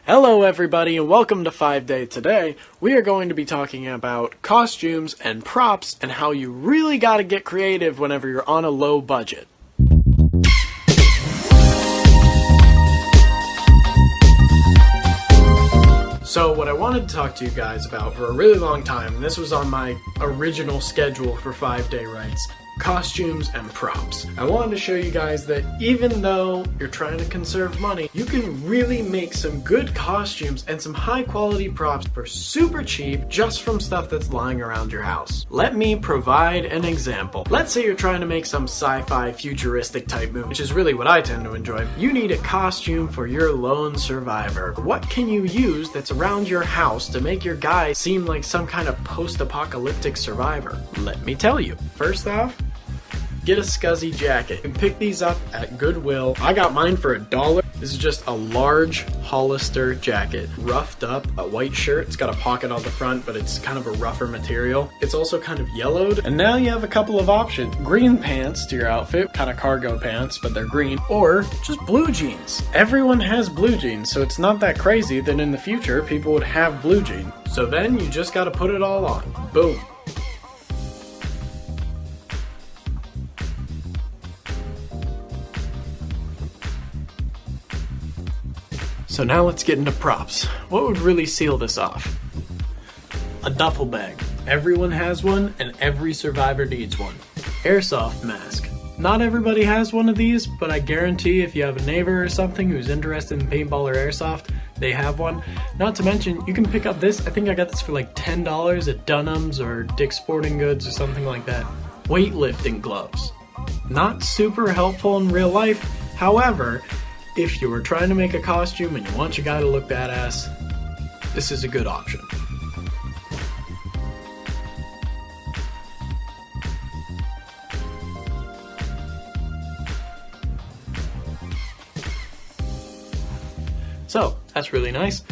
Hello everybody and welcome to Fiveday. Today we are going to be talking about costumes and props and how you really gotta get creative whenever you're on a low budget. So what I wanted to talk to you guys about for a really long time, and this was on my original schedule for 5-day writes, costumes and props. I wanted to show you guys that even though you're trying to conserve money, you can really make some good costumes and some high quality props for super cheap just from stuff that's lying around your house. Let me provide an example. Let's say you're trying to make some sci-fi futuristic type movie, which is really what I tend to enjoy. You need a costume for your lone survivor. What can you use that's around your house to make your guy seem like some kind of post-apocalyptic survivor? Let me tell you. First off, get a scuzzy jacket. You can pick these up at Goodwill. I got mine for $1. This is just a large Hollister jacket, roughed up, a white shirt. It's got a pocket on the front, but it's kind of a rougher material. It's also kind of yellowed. And now you have a couple of options. Green pants to your outfit, kind of cargo pants, but they're green, or just blue jeans. Everyone has blue jeans, so it's not that crazy that in the future people would have blue jeans. So then you just gotta put it all on. Boom. So now let's get into props. What would really seal this off? A duffel bag. Everyone has one, and every survivor needs one. Airsoft mask. Not everybody has one of these, but I guarantee if you have a neighbor or something who's interested in paintball or airsoft, they have one. Not to mention, you can pick up this. I think I got this for like $10 at Dunham's or Dick's Sporting Goods or something like that. Weightlifting gloves. Not super helpful in real life, however, if you were trying to make a costume and you want your guy to look badass, this is a good option. So, that's really nice.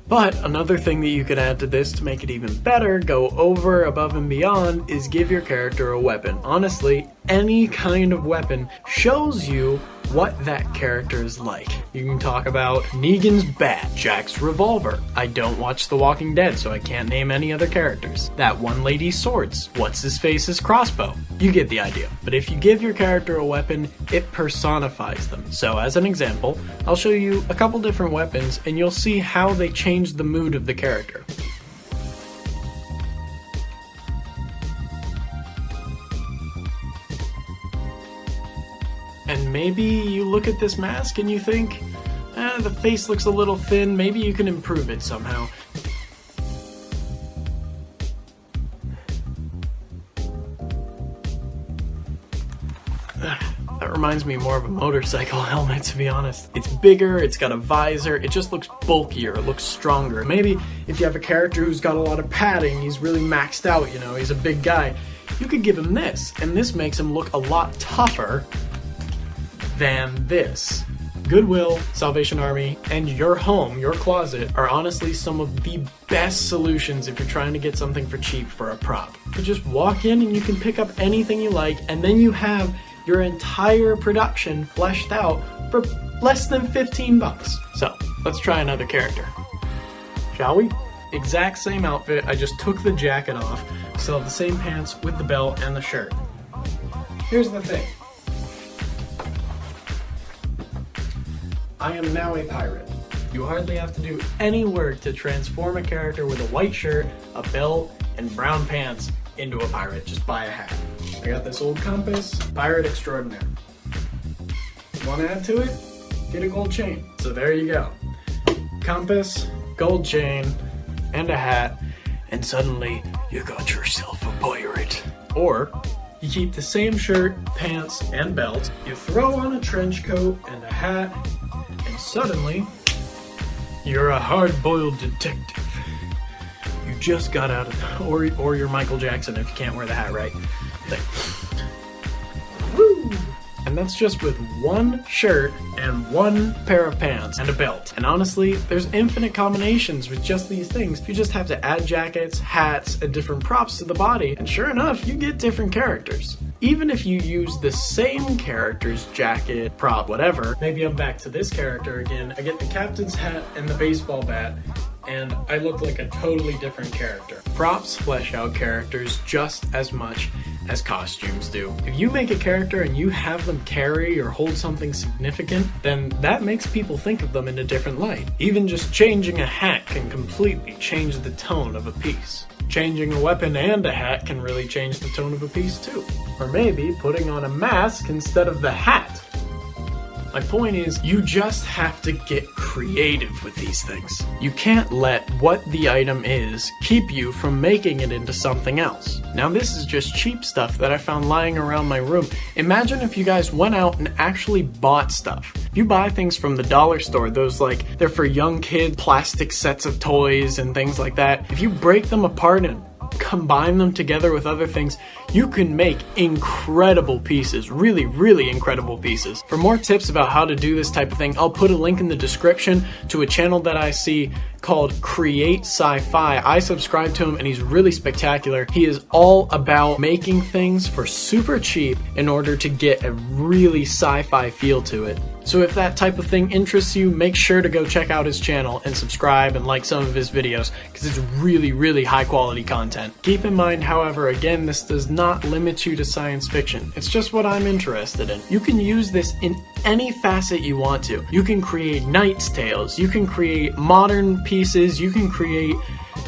But another thing that you could add to this to make it even better, go over, above and beyond, is give your character a weapon. Honestly, any kind of weapon shows you what that character is like. You can talk about Negan's bat, Jack's revolver. I don't watch The Walking Dead, so I can't name any other characters. That one lady's swords. What's his face's crossbow? You get the idea. But if you give your character a weapon, it personifies them. So as an example, I'll show you a couple different weapons and you'll see how they change the mood of the character. And maybe you look at this mask and you think, the face looks a little thin, maybe you can improve it somehow. That reminds me more of a motorcycle helmet, to be honest. It's bigger, it's got a visor, it just looks bulkier, it looks stronger. Maybe if you have a character who's got a lot of padding, he's really maxed out, you know, he's a big guy, you could give him this, and this makes him look a lot tougher than this. Goodwill, Salvation Army, and your home, your closet, are honestly some of the best solutions if you're trying to get something for cheap for a prop. You just walk in and you can pick up anything you like, and then you have your entire production fleshed out for less than 15 bucks. So, let's try another character. Shall we? Exact same outfit, I just took the jacket off, still have the same pants with the belt and the shirt. Here's the thing. I am now a pirate. You hardly have to do any work to transform a character with a white shirt, a belt, and brown pants into a pirate. Just buy a hat. I got this old compass, pirate extraordinaire. Want to add to it? Get a gold chain. So there you go. Compass, gold chain, and a hat, and suddenly you got yourself a pirate. Or you keep the same shirt, pants, and belt, you throw on a trench coat and a hat, and suddenly, you're a hard-boiled detective. You just got out of, or you're Michael Jackson if you can't wear the hat right. Woo! And that's just with one shirt and one pair of pants and a belt. And honestly, there's infinite combinations with just these things. You just have to add jackets, hats, and different props to the body, and sure enough, you get different characters. even if you use the same character's jacket, prop, whatever, maybe I'm back to this character again, I get the captain's hat and the baseball bat, and I look like a totally different character. Props flesh out characters just as much as costumes do. If you make a character and you have them carry or hold something significant, then that makes people think of them in a different light. Even just changing a hat can completely change the tone of a piece. Changing a weapon and a hat can really change the tone of a piece too. Or maybe putting on a mask instead of the hat. My point is, you just have to get creative with these things. You can't let what the item is keep you from making it into something else. Now this is just cheap stuff that I found lying around my room. Imagine if you guys went out and actually bought stuff. If you buy things from the dollar store, those like, they're for young kids, plastic sets of toys and things like that. If you break them apart and combine them together with other things, you can make incredible pieces, really incredible pieces. For more tips about how to do this type of thing, I'll put a link in the description to a channel that I see called CreateSciFi. I subscribe to him and he's really spectacular. He is all about making things for super cheap in order to get a really sci-fi feel to it. So if that type of thing interests you, make sure to go check out his channel and subscribe and like some of his videos because it's really high quality content. Keep in mind, however, again, this does not limit you to science fiction. It's just what I'm interested in. You can use this in any facet you want to. You can create Knight's Tales, you can create modern pieces, you can create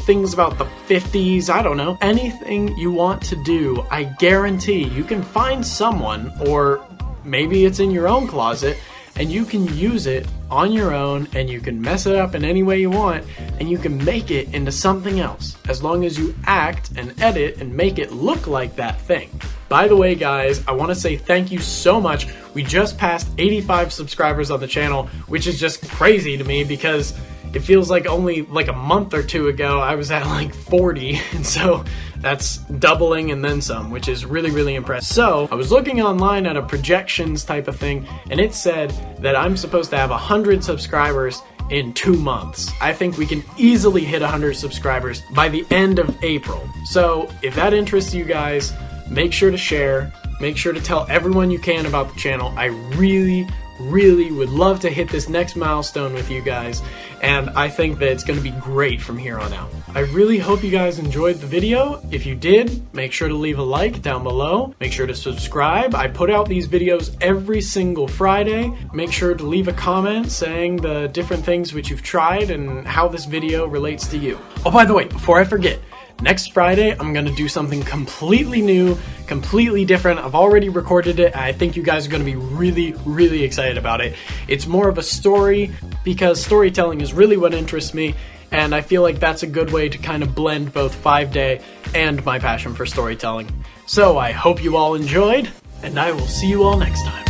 things about the 50s, I don't know. Anything you want to do, I guarantee you can find someone, or maybe it's in your own closet, and you can use it on your own and you can mess it up in any way you want and you can make it into something else as long as you act and edit and make it look like that thing. By the way, guys, I want to say thank you so much. We just passed 85 subscribers on the channel, which is just crazy to me because it feels like only like a month or two ago I was at like 40, and so that's doubling and then some, which is really impressive. So I was looking online at a projections type of thing, and it said that I'm supposed to have 100 subscribers in 2 months. I think we can easily hit 100 subscribers by the end of April. So if that interests you guys, make sure to share, make sure to tell everyone you can about the channel. I really would love to hit this next milestone with you guys, and I think that it's going to be great from here on out. I really hope you guys enjoyed the video. If you did, make sure to leave a like down below. Make sure to subscribe. I put out these videos every single Friday. Make sure to leave a comment saying the different things which you've tried and how this video relates to you. Oh, by the way, before I forget, next Friday, I'm going to do something completely new, completely different. I've already recorded it, and I think you guys are going to be really excited about it. It's more of a story, because storytelling is really what interests me, and I feel like that's a good way to kind of blend both Fiveday and my passion for storytelling. So I hope you all enjoyed, and I will see you all next time.